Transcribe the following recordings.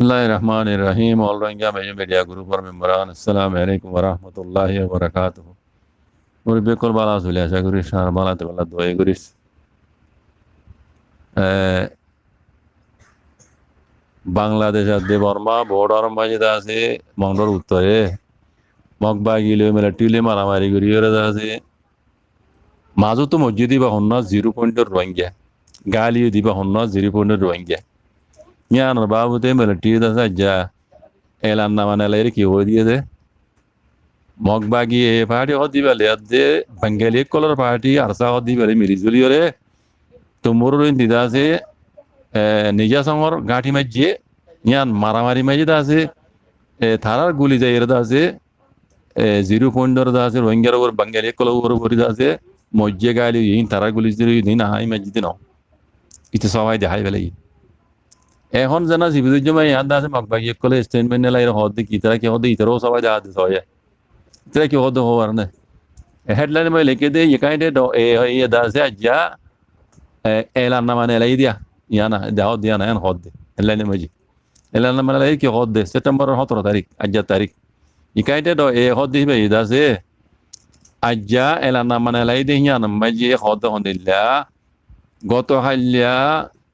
Bismillahirrahmanirrahim. All Rohingya Major Media Group for Memberan. Assalamualaikum warahmatullahi wabarakatuh. Murid bala zulia guris bala te bala doy guris. Bangladesh আর Burma border মাঝে আছে মংডোর উত্তরে মগবা গিলে মেলা টিলে মারামারি করি আছে মাজু তো মসজিদ দিবা হন্য 0 পয়েন্টের রোহিঙ্গা গালিও দিবা হন্য 0 পয়েন্টের রোহিঙ্গা ইয়ান বাবুতে মেলা টিলে আছে যা এলান না মানে এর কি হয়ে দিয়ে দে মগবা গিয়ে পার্টি হদি বেলে দে বেঙ্গলি কলর পার্টি আরসা হদি বেলে মিলিজুলি রে তোমর দিদা আছে নিজা সঙ্গর গাঁঠি মাঝিয়ে ইয়ান মারামারি মাঝে আছে থারার গুলি যাই এর আছে 0 পয়েন্টের আছে রোহিঙ্গার ওপর বাঙালি কলর উপর আছে মজ্জে গালি ইন তারার গুলি দিন হাই মাঝিতে নাও ইতে সবাই দেখাই ফেলে এখন জানা জিবিদুর জমা ইয়াদ আছে মগবাগি কলে স্টেটমেন্ট নেলা এর হদ কি তারা কি হদ ইতরও সবাই দেখা দিতে হয় ইতরা কি হদ হওয়ার না হেডলাইন में लिखे दे ये काइंड ये दासे अज्जा एलान ना माने लाई दिया या ना दाओ दिया ना हद हेडलाइन में जी एलान ना माने लाई की हद सितंबर 17 तारीख अज्जा तारीख ये काइंड हद दी बे दासे अज्जा एलान ना माने लाई दे या ना मजी हद होनिल्ला গত হাইলিয়া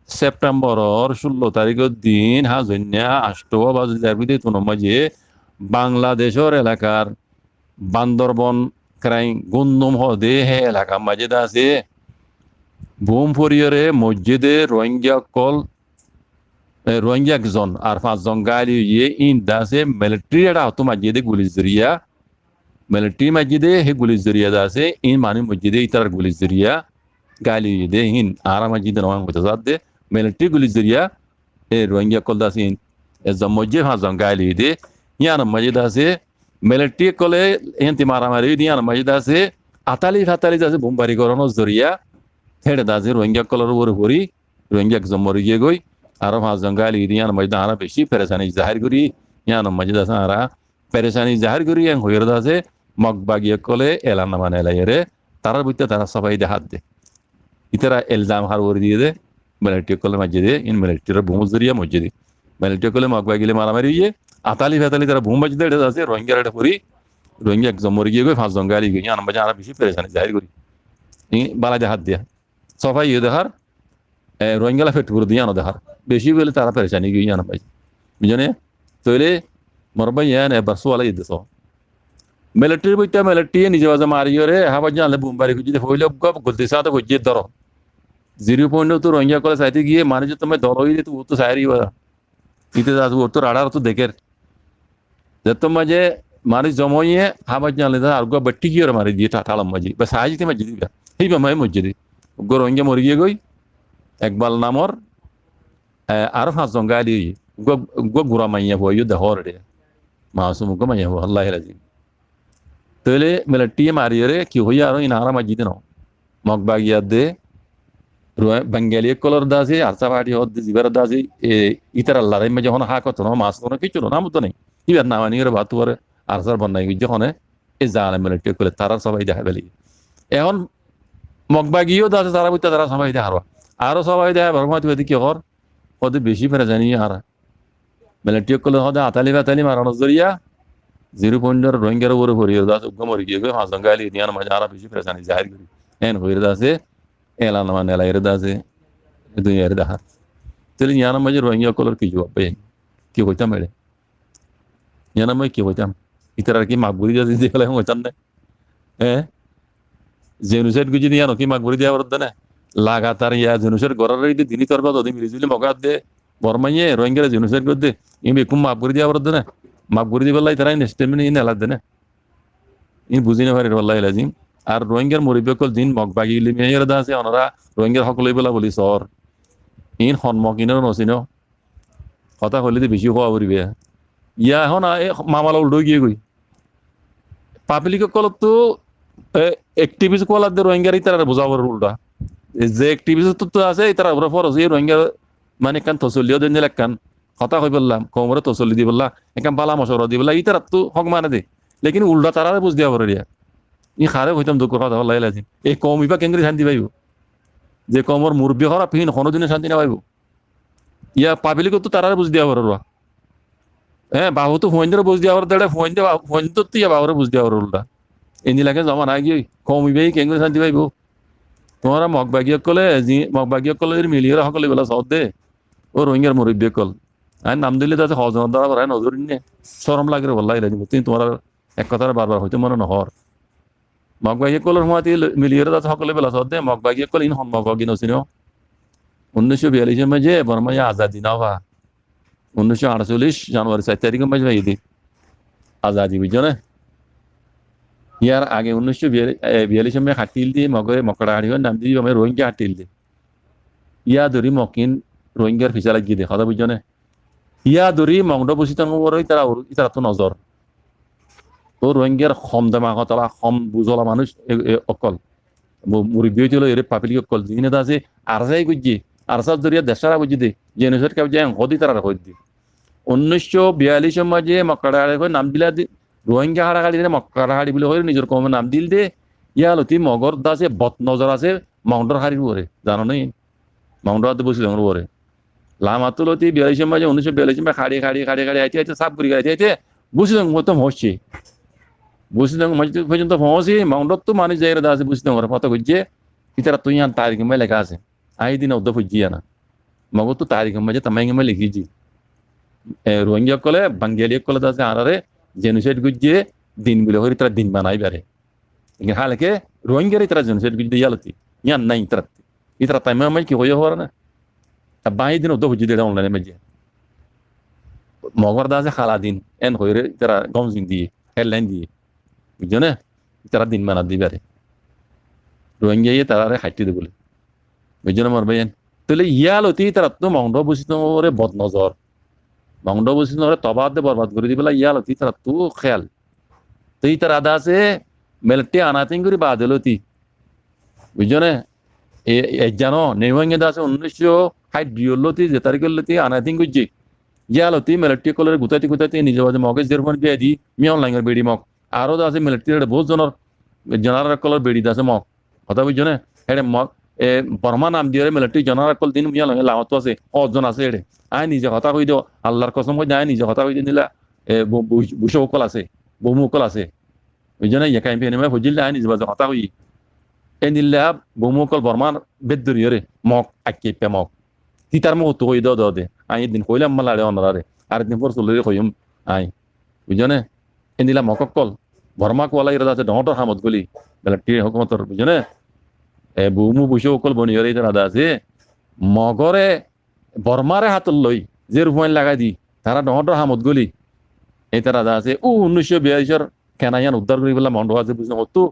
সেপ্টেম্বরের 16 তারিখের দিন হাজন্যা আষ্ট বাজার বিদিত মাঝে বাংলাদেশের এলাকার বান্দরবন ক্রাই গুন্দম হদে হে এলাকা মাঝে আছে বুম ফরিয়রে মসজিদে রোহিঙ্গা একজন আর 5 জন গালি ইয়ে ইন দাসে মিলিটারি এটা হতো মসজিদে গুলি জরিয়া মিলিটারি মসজিদে হে গুলি জরিয়া দাসে ইন মানে মসজিদে ইতার গুলি জরিয়া গালি দে হিন আরা মসজিদে নয় মুতাজাদ দে মিলিটারি গুলি জরিয়া এ রোহিঙ্গা কল দাসে ইন এজম মসজিদ 5 জন গালি দে ইয়ান মসজিদ আছে মিলিটারি কলে এন্তি মারামারি দিয়ান মসজিদ আছে আতালি ফাতালি আছে বোমবারি করানো জরিয়া হেডে দাসে রোহিঙ্গা কলর উপর পরি রোহিঙ্গা একজন মরে গিয়ে গই আরো 5 জন গালি দিয়ান মসজিদ আরা বেশি পেরেশানি জাহির করি ইয়ান মসজিদ আছে আরা পেরেশানি জাহির করি এন হইর দাসে মগবাগিয়ে কলে এলান না মানে লাইরে তারার ভিতরে তারা সবাই হাত দে ইতারা ইলজাম হার ওর দিয়ে দে মিলিটারি কলে মসজিদে ইন মিলিটারির বোম জরিয়া মসজিদে মিলিটারি কলে মগবাগিলে মারামারি ইয়ে আতালি ফাতালি তারা বোম মসজিদে এটা আছে রোহিঙ্গা এটা পরি রোহিঙ্গা একজন মরে গিয়ে গই 5 জন গালি গই ইয়ান মসজিদ আরা বেশি পেরেশানি জাহির করি ই বালা হাত দিয়া সবাই ইয়ে দেখার রোহিঙ্গালা ফেটপুর দিয়ে আনো দেখার বেশি বলে তারা পেরেশানি গই ইয়ান ভাই বুঝনে তইলে মরবাই ইয়ান এবার সোয়ালা ইদেছ মিলিটারি বইটা মিলিটারি নিজে বাজে মারিয়রে হাবা জানলে বোমবারি খুঁজে হইলে গপ গলতি সাথে বুঝিয়ে ধরো 0 পয়েন্ট তো রোহিঙ্গা কলে সাইতে গিয়ে মানে যে তুমি ধরো হইলে তো ও তো সাইরি ইতে যাস ও তো রাডার তো দেখের যে তোমার যে মারি জমইয়ে হাবা জানলে আর গো বট্টি কি ওর মারি দিয়ে টাটালাম মাজি বা সাইজিতে মাজি দিবা এইবা মাই মসজিদে গো রোহিঙ্গা মরি গিয়ে গই একবাল নামর আর 5 জন গালি গো গো গুরা মাইয়া হইও দেহর রে মাসুম গো মাইয়া আল্লাহ রাজি তইলে মিলিটারি মারিয়রে কি হইয়া আর ইনারা মসজিদে নাও মগবাগিয়া দে বেঙ্গালি কলর দাসে আরসা পার্টি হদ জিবার দাসে ইতার আল্লাহ রাইমে যখন হা কত না মাস কোনো কিছু না মতো নেই ইবার না মানি করে ভাত করে আরসার বন্যাই যখন এই জালে মিলিটারি করে তারা সবাই দেখা পেলি এখন মগবাগিও দাসে তারা বুঝতে তারা সবাই দেখা আরো সবাই দেখা বরমা তুই কি হর ওদের বেশি ফেরে জানি আর মিলিটারি করলে হদে আতালি বাতালি মারানো জরিয়া 0 পয়েন্টের রোহিঙ্গার উপরে ভরিয়ে দাস উগ্র মরে গিয়ে গই 5 জন গালি দিয়ান মাঝে আরা বেশি ফেরে জানি জাহির করি এন হইরে দাসে এলান না মানে লাইরে দাসে দুনিয়ার দেখা তাহলে ইয়ান মাঝে রোহিঙ্গা কলর কি জবাব পাই কি কইতাম এড়ে ইয়ান মাই কি কইতাম ইতার কি মাগবুরি দাসে দিয়ে ফেলাই হইতাম না জেনুসাইড গুজি দিয়া নকি মাগবুরি দিয়া বরদ না লাগাতার ইয়া জেনুসাইড গরার রে দিনি তরবা দদি মিলিজুলি মগাত দে বর্মাইয়ে রোহিঙ্গা জেনুসাইড গদ দে ইমি কুম মাগবুরি দিয়া বরদ না মাগবুরি দি বলাই তারাই নেস্টেমিন ইন এলাদ না ইন বুঝি না পারে wallahi লাজিম আর রোহিঙ্গার মরিবেকল দিন মগবাগি লিমিয়ার দাসে ওনারা রোহিঙ্গার হক লই বলা বলি সর ইন হনমকিনৰ নচিন কথা হলে বেশি হওয়া পরিবে ইয়া এখন মামালা উল্টো গিয়ে গই পাবলিক কলত তো এক্টিভিস্ট কলার দে রোহিঙ্গার তারা বোঝাবার উল্টা যে এক্টিভিস্ট তো আছে তারা ওরা ফরজ এই রোহিঙ্গা মানে কান তসলিও দেন কান কথা কই বললাম কোমরে তসলি দি বললা একান বালা মশরা দি বললা ইতারা তো হক মানে দে লেকিন উল্টা তারা বুঝ দিয়া পড়ে দিয়া ই খারে হইতাম দুঃখ কথা wallahi লাজিম এই কম ইবা কেঙ্গরি শান্তি পাইব যে কমর মুরব্বী হরা পিন কোনোদিনে শান্তি না পাইব ইয়া পাবলিক তো তারা বুঝ দিয়া পড়ে হ্যাঁ বাবু তো ফোন দিয়ে বুঝ দিয়া ওর দেড়ে ফোন তো তুই বাবুরে বুঝ দিয়া ওর উল্টা এনি লাগে জমা নাই গিয়ে কমিবেই কেঙ্গুই শান্তি পাইব তোমার মগবাগীয় কলে মিলিয়ে সকলে বেলা সদ দে ও রোহিঙ্গার মুরব্বী কল আর নাম দিলে তাতে হজন দ্বারা করায় নজর নে সরম লাগে বল্লা ইলা দিব তুই তোমার এক কথা বারবার হয়তো মনে নহর মগবাগীয় কলের সময় মিলিয়ে তাতে সকলে বেলা সদ দে মগবাগীয় কল ইন মগবাগী নছিল 1942 মাঝে বর্মায় আজাদি না হওয়া 1948 জানুয়ারি 4 তারিখে মাঝে ভাই আজাদি বুঝছো না ইয়ার আগে 1942 মে হাতিল দিয়ে মগে মকড়া হাড়ি নাম দিয়ে আমি রোহিঙ্গা হাতিল দিয়ে ইয়া ধরি মকিন রোহিঙ্গার ফিসা লাগিয়ে দে কথা বুঝছো না ইয়া ধরি মংড বসিত তারা তারা তো নজর তো রোহিঙ্গার কম দামা কথা কম বুঝলা মানুষ অকল মুরব্বী হইছিল এর পাপিলি অকল যিনি আছে আর যাই গুজি আর সার জরিয়া দেশারা বুঝি দে জেনুসের কাজ যায় হদি তারা হই দি 1942 মাঝে মকড়া হাড়ি নাম দিলা রোহিঙ্গা হাড়াহাড়ি মক্কাহাড়ি বলে হয়ে নিজের কমে নাম দিল দে ইয়ালতি মগর দাসে বত নজর আছে মাউন্টর হাড়ির উপরে জানো নেই মাউন্টর হাতে বসে তোমার উপরে লামাতুলতি 42 মাঝে 1942 মে খাড়ি আইতে আইতে সাপ করি আইতে আইতে বুঝি মতো হচ্ছে বুঝি মাঝে পর্যন্ত পৌঁছি মাউন্টর তো মানুষ যাই দাসে বুঝি তোমার পথ খুঁজছে ইতারা তুই আন তারিখ মে লেখা আছে আই দিন অদ্দ খুঁজিয়া না মগর তো তারিখ মাঝে তামাই মে লিখিছি রোহিঙ্গা কলে বাঙ্গালি কলে দাসে আনারে জেনোসাইড গুজিয়ে দিন বলে হয়ে তারা দিন বানাই বারে হালকে রোহিঙ্গার তারা জেনোসাইড গুজি ইয়ালতি ইয়ান নাই ইতারা তাই মাই কি হয়ে হওয়ার না বাই দিন ওদ হুজি দেড় অনলাইনে মেজে মগর দাসে খালা দিন এন হয়ে তারা গমজিং দিয়ে হেডলাইন দিয়ে বুঝছো না তারা দিন বানা দিবারে রোহিঙ্গা ইয়ে তারা খাইতে দে বলে বুঝছো না মর ভাইয়ান তাহলে ইয়ালতি তারা তো মংড বসিত বদ নজর মংড বসিত তবাদ বরবাদ করে দিবেলা ইয়ালতি তারা তো খেয়াল তুই তার আদা আছে মেলটি আনাতিং করে বাদলতি বুঝছো না জানো নেওয়াঙ্গে দাসে 1960 যে তারিখে আনাতিং করছি ইয়ালতি মেলটি কলের গুতাইতে নিজে বাজে মগে জেরফোন বিয়ে দি মিয়ন লাইনের বেড়ি মগ আরো দাসে মিলিটারি বহুত জনের জেনারেল কলের বেড়ি দাসে মগ কথা বুঝছো না এটা মগ বর্মা নাম দিয়ে মিলিটারি জেনারেল কল দিন মিয়া লাগে লামতো আছে অজন আছে এড়ে আই নিজে কথা কই দিও আল্লাহর কসম কই আই নিজে কথা কই দিলা বুশো কল আছে বহু কল আছে বুঝছো না ইয়া কাইম পেনে হজিল আই নিজে বাজে কথা কই এনিল্লা বহু কল বর্মার বেদরিয়রে মগ আকি পে মগ তিতার মগ তো কই দাও দে আই দিন কইলাম মালারে অনরারে আর দিন পর চলরে কইম আই বুঝছো না এনিলা মককল বর্মা কোয়ালা ইরা আছে ডহটর হামত গলি বেলা টি হুকুমতর বুঝছো না বহু বুশো কল বনিয়রে তারা আছে মগরে বর্মারে হাতল লই যে রুফাইন লাগাই দি তারা ডহটর হামত গলি এই তারা আছে 1942 কেনাইয়ান উদ্ধার করি পেলাম মন্ড আছে বুঝলাম তো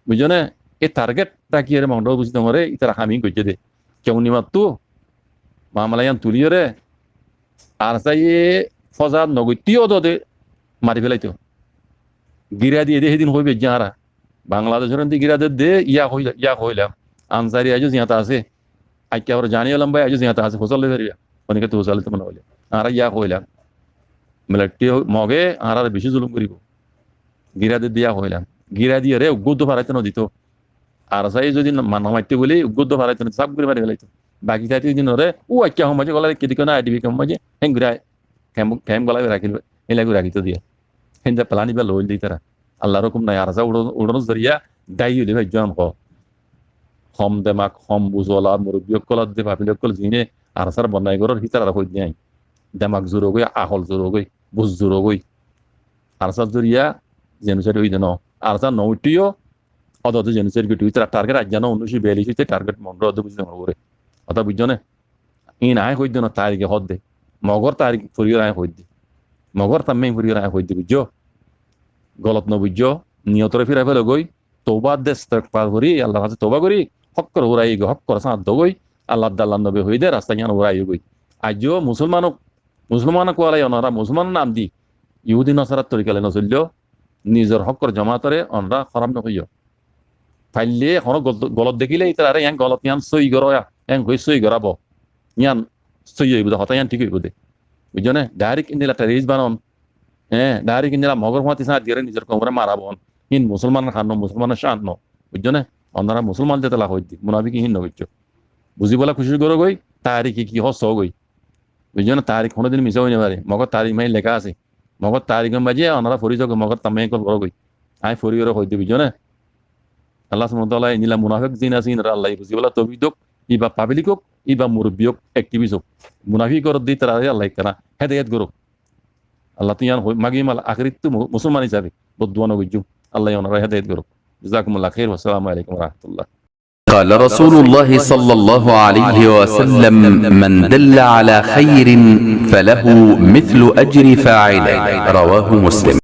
বুঝছো না এই টার্গেটটা কি রে মন্ড বুঝতে মরে ইতারা হামিং করছে দে কেউ নিমাত্তু মামলায়ান তুলিও রে আর চাই ফজাদ নগত্যিও দে মারি ফেলাইতো গিরা দিয়ে দে সেদিন হইবে যাহারা বাংলাদেশের গিরা দে ইয়া হইলাম আনসারি আজও জিয়াতা আছে আইকে আবার জানি এলাম ভাই আজও জিয়াতা আছে ফসল ফেরিয়া অনেকে তো ফসল মনে হইলে আর ইয়া হইলাম মিলিটারি মগে আর বেশি জুলুম করিব গিরা দিয়া হইলাম গিরা দিয়ে রে উগ্গুদ্ধ ফারাইতে নদিত আর চাই যদি মানতে বলি উগ্গুদ্ধ ফারাইতে সাব করে মারি ফেলাইতো বাকি চাইতে দিন রে ও আচ্ছা সমাজে গলায় কেদিকে না আইডিবি সমাজে হেং ঘুরায় খেম গলায় রাখিল এলাগু রাখিত দিয়ে হেন যা প্লানি বা লইল দিই তারা আল্লাহর হুকুম নাই আর যা উড়ানো জরিয়া দায়ী হইলে ভাই জন হম দেমাক হম বুঝলা মুরব্বী কলত দে ভাবিল কল জিনে আর সার বনাই গরর হিতার আর হই নাই দেমাক জোর গই আহল জোর গই বুঝ জোর গই আর সার জরিয়া জেনুসাইড হই দেন আর সার নউটিও অদত জেনুসাইড গটি তারা টার্গেট আজ জানো 1942 তে টার্গেট মন্ডল অদ বুঝতে মরে কথা বুঝছো না ইন আয় হই দেন তারিখে হদ দে মগর তারিখ ফুরিয়ে আয় হই দে মগর তামে ফুরিয়ে আয় হই দে বুঝছো গলত ন বুঝছো নিয়তরে ফিরা ফেলে গই তওবা দে ইস্তেগফার করি আল্লাহর কাছে তওবা করি হক্কর উড়াই গো হক্কর সাথ দগই আল্লাহ দাল্লাহ নবী হই দে রাস্তা জ্ঞান উড়াই গই আজও মুসলমান কোয়ালাই অনারা মুসলমান নাম দি ইহুদি নসারাত তরিকালে নচল্য নিজের হক্কর জমাতরে অনরা খরাব নকইয় ফাইলে এখন গলত দেখিলে তারা ইয়ান গলত ইয়ান সই গর ইয়ান কই সই গরাব ইয়ান সই হইব হতা ইয়ান ঠিক হইব দে বুঝছো না ডাইরেক্ট ইন্দিলা টেরিস বানন ডাইরেক্ট ইন্দিলা মগর মাতি সাথ দিয়ে নিজের কমরে মারাবন হিন মুসলমান খানো মুসলমানের শান ন বুঝছো না অন্যরা মুসলমান যেতে লাভ হইতি মুনাফিকি হিন নগিচ্ছ বুঝি বলা খুশি করো গই তারিখে কি হস গই বুঝছো না তারিখ কোনোদিন মিস হইতে পারে মগর তারিখ মাই লেখা আছে মগর তারিখ বাজে ওনারা পরিচয় মগর তামাই কল বড় কই আই ফরিয়র হইতে বুঝছো না আল্লাহ সুবহানাহু ওয়া তাআলা ইনিলা মুনাফিক জিন আছে ইনরা আল্লাহ বুঝিবলা তবিদক ইবা পাবলিক হোক ইবা মুরব্বী হোক অ্যাক্টিভিস্ট হোক মুনাফিক কর দি তারা আল্লাহ তারা হেদায়েত করো আল্লাহ তুই মাগি মাল আখিরিত তো মুসলমান হিসাবে বদুয়ানো বুঝছো আল্লাহ ওনারা হেদায়েত করো জাযাকুমুল্লাহ খাইর ওয়া আসসালামু আলাইকুম ওয়া রাহমাতুল্লাহ قال رسول الله صلى الله عليه وسلم من دل على خير فله مثل أجر فاعله رواه مسلم